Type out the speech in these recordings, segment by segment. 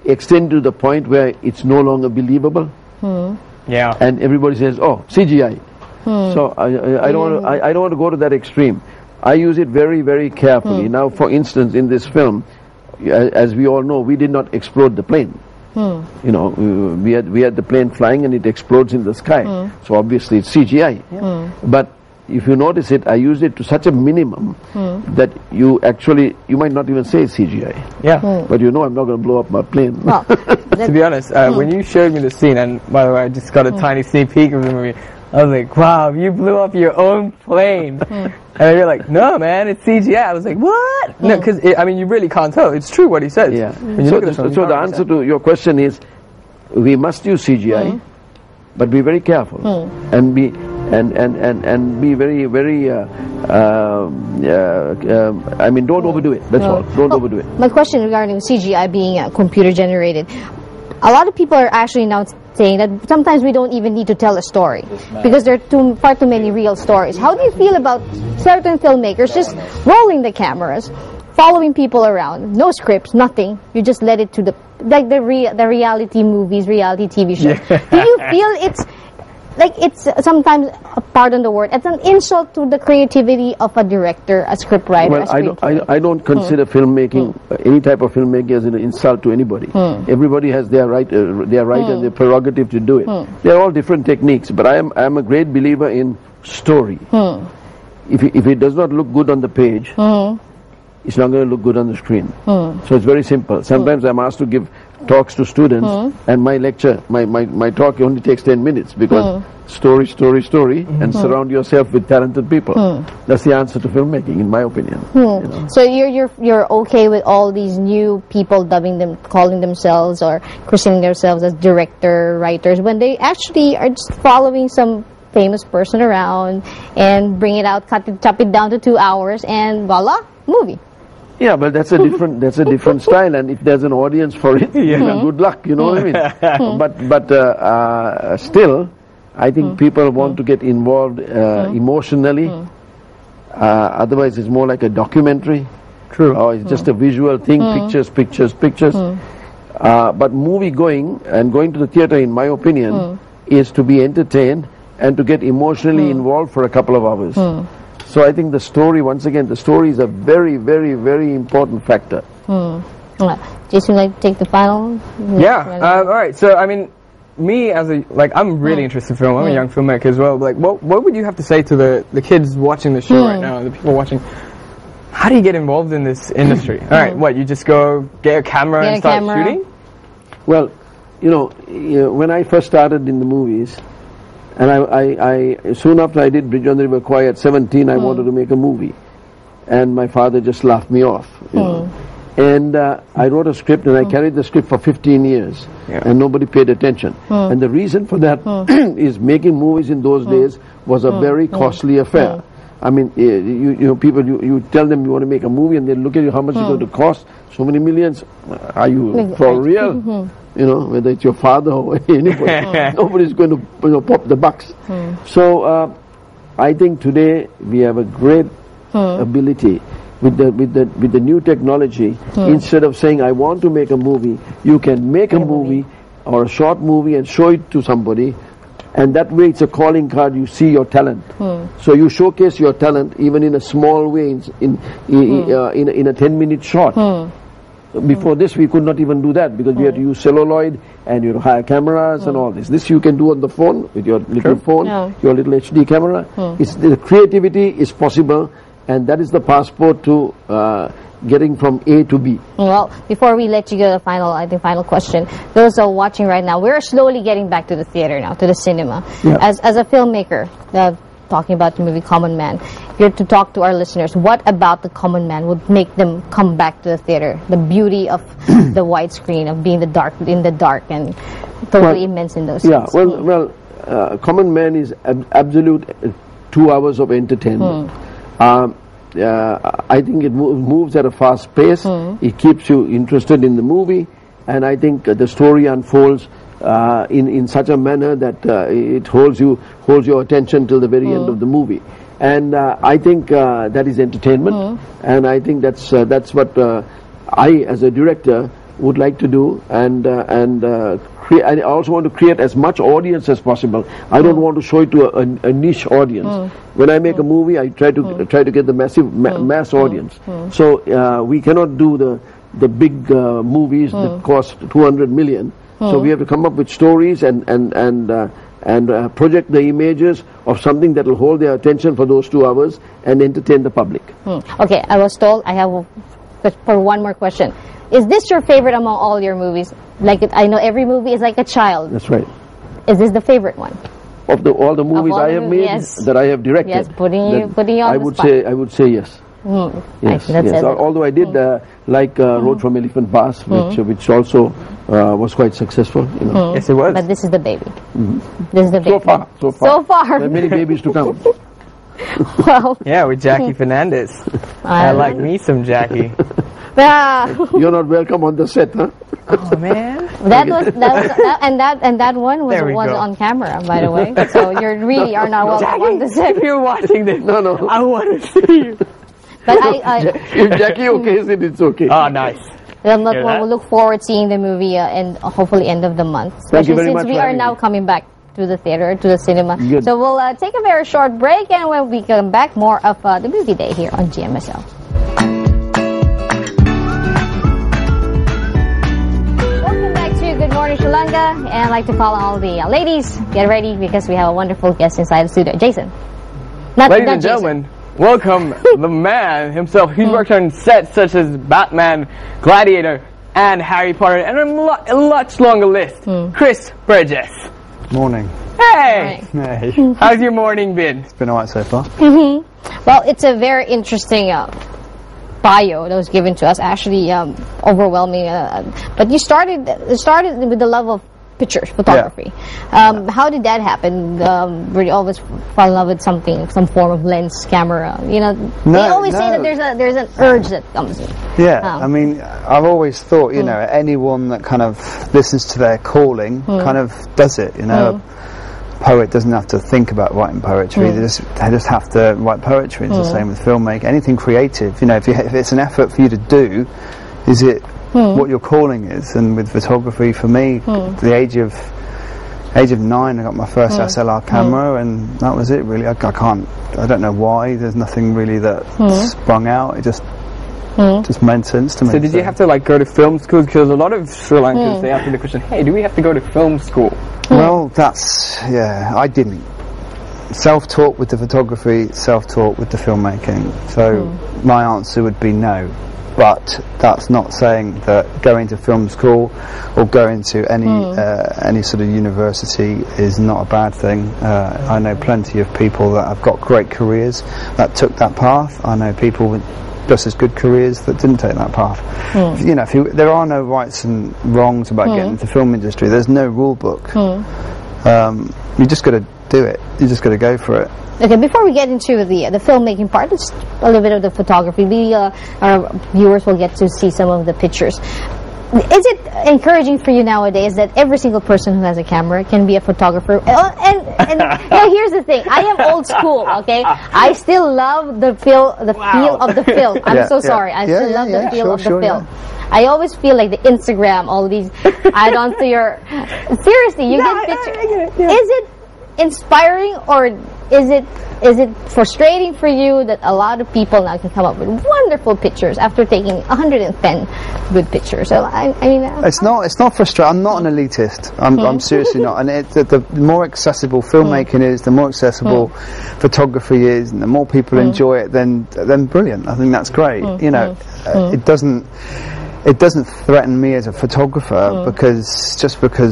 extend to the point where it's no longer believable. Yeah. And everybody says, oh, CGI. So I don't want to go to that extreme. I use it very, very carefully. Now, for instance, in this film, as we all know, we did not explode the plane. You know, we had the plane flying and it explodes in the sky. So obviously it's CGI. But if you notice it, I used it to such a minimum that you might not even say CGI. Yeah. But you know I'm not going to blow up my plane. Well, To be honest, when you showed me the scene, and by the way, I just got a tiny sneak peek of the movie, I was like, wow, you blew up your own plane. And you're like, no, man, it's CGI. I was like, what? No, because, I mean, you really can't tell. It's true what he says. Yeah. When you So, look at the film, so the answer to your question is, we must use CGI, but be very careful and be very, very. I mean, don't overdo it. That's all. Don't overdo it. My question regarding CGI being computer generated, a lot of people are actually now saying that sometimes we don't even need to tell a story because there are far too many real stories. How do you feel about certain filmmakers just rolling the cameras, following people around, no scripts, nothing? You just let it to the reality movies, reality TV shows. Do you feel it's sometimes, pardon the word, it's an insult to the creativity of a director, a scriptwriter, a screenplay? I don't consider filmmaking, any type of filmmaking, as an insult to anybody. Everybody has their right and their prerogative to do it. They're all different techniques, but I am a great believer in story. If it does not look good on the page, it's not going to look good on the screen. So it's very simple. Sometimes I'm asked to give talks to students, and my lecture, my talk only takes 10 minutes because story, and surround yourself with talented people. That's the answer to filmmaking, in my opinion. You know? So you're okay with all these new people calling themselves or christening themselves as director, writers, when they actually are just following some famous person around and bring it out, chop it down to 2 hours, and voila, movie. Yeah, but that's a different style, and if there's an audience for it, good luck. You know what I mean? But still, I think people want to get involved emotionally. Otherwise, it's more like a documentary. True. Or it's just a visual thing, pictures. But movie going and going to the theater, in my opinion, is to be entertained and to get emotionally involved for a couple of hours. So I think the story, once again, the story is a very, very, very important factor. Jason, like take the final? Yeah. All right. So I mean, me as I'm really interested in film. I'm a young filmmaker as well. Like, what would you have to say to the kids watching the show right now, the people watching? How do you get involved in this industry? All right. What, you just go get a camera and start shooting? Well, you know, when I first started in the movies, and I soon after I did Bridge on the River Kwai at 17, I wanted to make a movie, and my father just laughed me off. You know? And I wrote a script, and I carried the script for 15 years, and nobody paid attention. And the reason for that is making movies in those days was a very costly affair. I mean, you know, people, you tell them you want to make a movie, and they look at you, how much it's going to cost? So many millions? Are you for real? You know, whether it's your father or anybody, nobody's going to pop the bucks. So I think today we have a great ability with the new technology. Instead of saying I want to make a movie, you can make a movie or a short movie and show it to somebody, and that way it's a calling card. You see your talent, so you showcase your talent even in a small way in a 10-minute shot. Before this, we could not even do that because we had to use celluloid and hire cameras and all this. This you can do on the phone with your little phone, your little HD camera. The creativity is possible, and that is the passport to getting from A to B. Well, before we let you go to the final question, those are watching right now, we're slowly getting back to the theater now, to the cinema. As a filmmaker, talking about the movie Common Man, you're to talk to our listeners. What about the Common Man would make them come back to the theater? The beauty of the widescreen, of being in the dark and totally immense in those scenes. Yeah, Common Man is absolute 2 hours of entertainment. I think it moves at a fast pace. It keeps you interested in the movie, and I think the story unfolds in such a manner that it holds your attention till the very end of the movie. And I think that is entertainment, and I think that's what I, as a director, would like to do, and I also want to create as much audience as possible. I don't want to show it to a niche audience. When I make a movie, I try to get the mass audience. So we cannot do the big movies that cost 200 million. So we have to come up with stories and project the images of something that will hold their attention for those 2 hours and entertain the public. Okay, I was told I have for one more question. Is this your favorite among all your movies? I know every movie is like a child. That's right. Is this the favorite one? Of all the movies I have made, that I have directed. Yes, putting you on the spot. I would say yes. Yes, yes. Although I did Road from Elephant Pass, which also was quite successful. You know. Yes, it was. But this is the baby. This is the baby. So far. There are many babies to come. Well. Yeah, with Jackie Fernandez. I like me some Jackie. You're not welcome on the set, huh? Oh man. That one was on camera, by the way. So you really are not welcome on the set. If you're watching this, no, I want to see you. But if Jackie okays it, it's okay. Oh, nice. We'll look forward to seeing the movie and hopefully end of the month. Especially since we are now coming back to the theater, to the cinema. Good. So we'll take a very short break, and when we come back, more of the movie day here on GMSL. Good morning, Sri Lanka, and I'd like to call all the ladies. Get ready because we have a wonderful guest inside the studio, Jason. Ladies and gentlemen, welcome the man himself. He's worked on sets such as Batman, Gladiator, and Harry Potter, and a much longer list. Chris Burgess. Morning. Hey! Hey. How's your morning been? It's been alright so far. Well, it's a very interesting bio that was given to us, actually overwhelming. But you started with the love of pictures, photography. Yeah. How did that happen? Were you always fall in love with something, some form of lens, camera? You know, they always say that there's an urge that comes in. Yeah, I mean, I've always thought, you know, anyone that kind of listens to their calling kind of does it, you know. A poet doesn't have to think about writing poetry, they just have to write poetry. It's the same with filmmaking. Anything creative, you know, if it's an effort for you to do, is it what your calling is? And with photography, for me, the age of 9, I got my first SLR camera, and that was it really. I don't know why, there's nothing really that sprung out, it just made sense to me. So did you have to go to film school? Because a lot of Sri Lankans, they ask me the question, hey, do we have to go to film school? Well, I didn't. Self-taught with the photography, self-taught with the filmmaking. So my answer would be no. But that's not saying that going to film school or going to any sort of university is not a bad thing. I know plenty of people that have got great careers that took that path. I know people with just as good careers that didn't take that path. You know, there are no rights and wrongs about getting into the film industry. There's no rule book. You just got to do it. You just got to go for it. Okay, before we get into the filmmaking part, just a little bit of the photography. Our viewers will get to see some of the pictures. Is it encouraging for you nowadays that every single person who has a camera can be a photographer? And now here's the thing. I am old school, okay? I still love the feel of the film. I'm so sorry. I still love the feel of the film. Yeah. I always feel like the Instagram, all these add-ons to your... Seriously, you get pictures. Is it inspiring, or is it frustrating for you that a lot of people now can come up with wonderful pictures after taking 110 good pictures? So I mean, it's not frustrating. I'm not an elitist. I'm seriously not. And the more accessible filmmaking is, the more accessible photography is, and the more people enjoy it, then brilliant. I think that's great. You know, it doesn't threaten me as a photographer because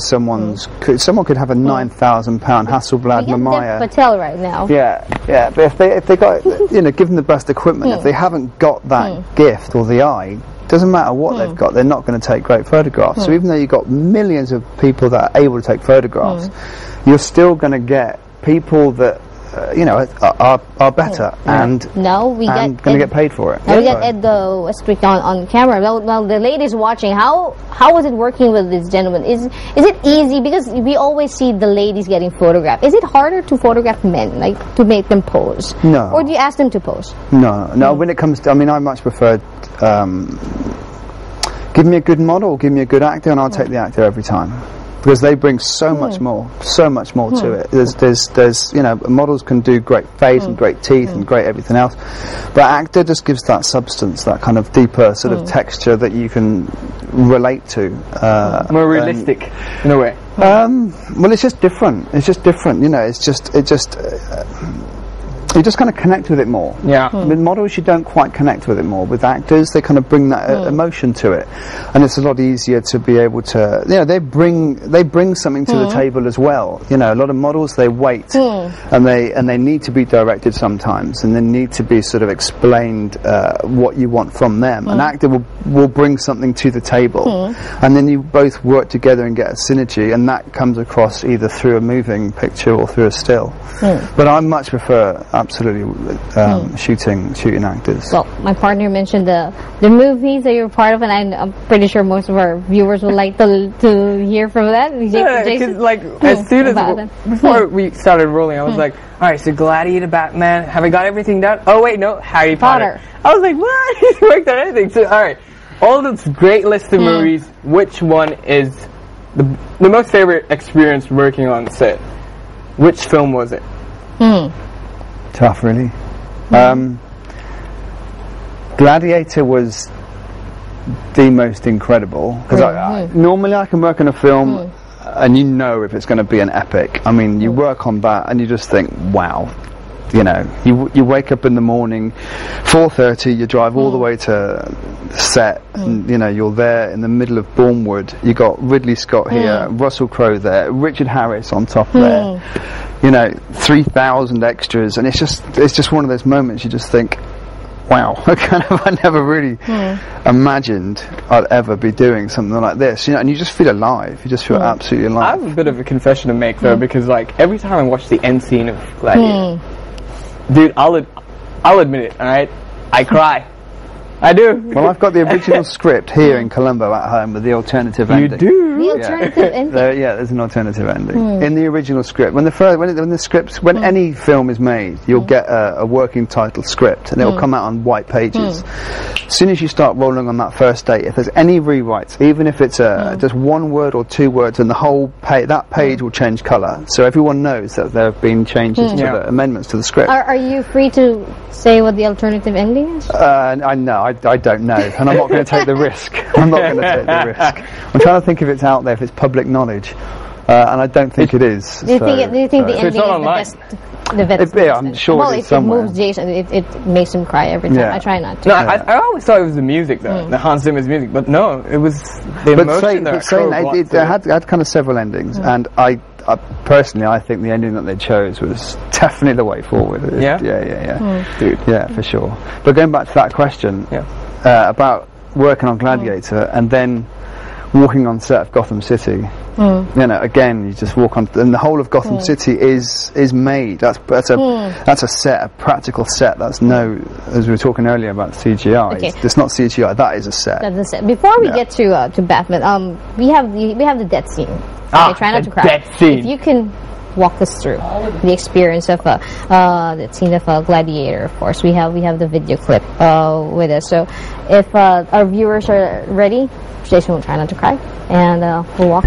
someone could have a £9,000 Hasselblad Mamiya. Dev Patel right now. Yeah. But if they got give them the best equipment. If they haven't got that gift or the eye, doesn't matter what they've got, they're not going to take great photographs. So even though you've got millions of people that are able to take photographs, you're still going to get people that are better and going to get paid for it. Now we got Ed Westwick on camera. Well, the ladies watching, how was it working with this gentleman? Is it easy? Because we always see the ladies getting photographed. Is it harder to photograph men, like to make them pose? No. Or do you ask them to pose? No. When it comes to, I much prefer give me a good model, give me a good actor, and I'll take the actor every time. Because they bring so much more to it. There's you know, models can do great face and great teeth and great everything else, but actor just gives that substance, that kind of deeper sort of texture that you can relate to. More realistic, in a way. Well, it's just different. It's just different. You know, you just kind of connect with it more. Yeah. With models, you don't quite connect with it more. With actors, they kind of bring that emotion to it, and it's a lot easier to be able to. You know, they bring something to the table as well. You know, a lot of models, they wait, and they need to be directed sometimes, and they need to be sort of explained what you want from them. An actor will bring something to the table, and then you both work together and get a synergy, and that comes across either through a moving picture or through a still. But I much prefer absolutely shooting actors. Well, my partner mentioned the movies that you're part of, and I'm pretty sure most of our viewers would like to hear from that. Because like as soon as before we started rolling, I was like, all right, so Gladiator, Batman, have I got everything done? Oh wait, no, Harry Potter. I was like, what? He's worked on anything. So all right, all this great list of movies. Which one is the most favorite experience working on set? Which film was it? Tough, really. Gladiator was the most incredible, because normally I can work on a film and you know if it's going to be an epic. I mean, you work on that and you just think, wow. You know, you wake up in the morning, 4:30, you drive all the way to set, and you know, you're there in the middle of Bournemouth. You got Ridley Scott here, Russell Crowe there, Richard Harris on top there. You know, 3,000 extras, and it's just one of those moments you just think, wow, I never really imagined I'd ever be doing something like this. You know, and you just feel alive. You just feel absolutely alive. I have a bit of a confession to make though, because like every time I watch the end scene of Gladiator, dude, I'll admit it, alright? I cry. I do. Well, I've got the original script here in Colombo at home with the alternative ending. You do? The alternative ending? There's an alternative ending. In the original script, when any film is made, you'll get a working title script, and it'll come out on white pages. As soon as you start rolling on that first day, if there's any rewrites, even if it's just one word or two words, and the whole page will change colour, so everyone knows that there have been changes to the amendments to the script. Are you free to say what the alternative ending is? I don't know, and I'm not going to take the risk. I'm not going to take the risk. I'm trying to think if it's out there, if it's public knowledge, and I don't think it is. Do you think the ending is the best? I'm sure well, it is somewhere. It moves Jason. It makes him cry every time. Yeah. I try not to. No, I always thought it was the music though, the Hans Zimmer's music, but no, it was the emotion that it had kind of several endings, and I personally, I think the ending that they chose was definitely the way forward. Yeah? Dude. Yeah, for sure. But going back to that question about working on Gladiator and then walking on set of Gotham City, you know, again, you just walk on, and the whole of Gotham City is made. That's a set, a practical set. That's as we were talking earlier about CGI. Okay. It's not CGI. That is a set. That's a set. Before we get to Batman, we have the death scene. Okay, try not to cry. Death scene. If you can walk us through the experience of the scene of Gladiator. Of course, we have the video clip with us. So, if our viewers are ready, Jason will try not to cry, and we'll walk.